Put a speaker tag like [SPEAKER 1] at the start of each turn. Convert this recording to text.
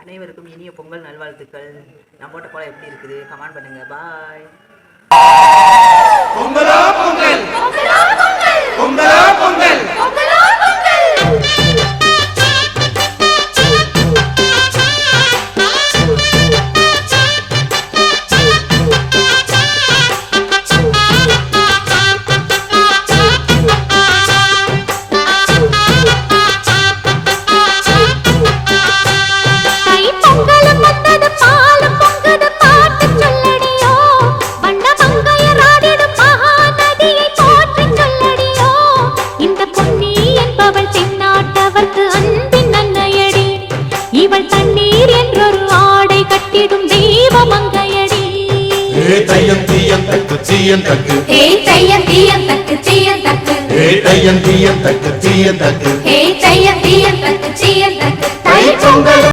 [SPEAKER 1] அனைவருக்கும் இனிய பொங்கல் நல்வாழ்த்துக்கள். நம்ம போட்ட கோலம் எப்படி இருக்குது கமெண்ட் பண்ணுங்க. பாய்.
[SPEAKER 2] பொங்கலோ பொங்கல், பொங்கலோ பொங்கல்.
[SPEAKER 3] இவள் தண்ணீர் என்றொரு ஆடை கட்டிடும் தெய்வமங்கையடி.
[SPEAKER 2] தையம் தீயம் தக்கு தீயம் தக்கு,
[SPEAKER 3] தையம் தீயம் தக்கு தீயம் தக்கு,
[SPEAKER 2] தையம் தீயம் தக்கு தீயம் தக்கு,
[SPEAKER 3] தையம் தீயம் தக்கு தீயம் தக்கு. தை பொங்கல்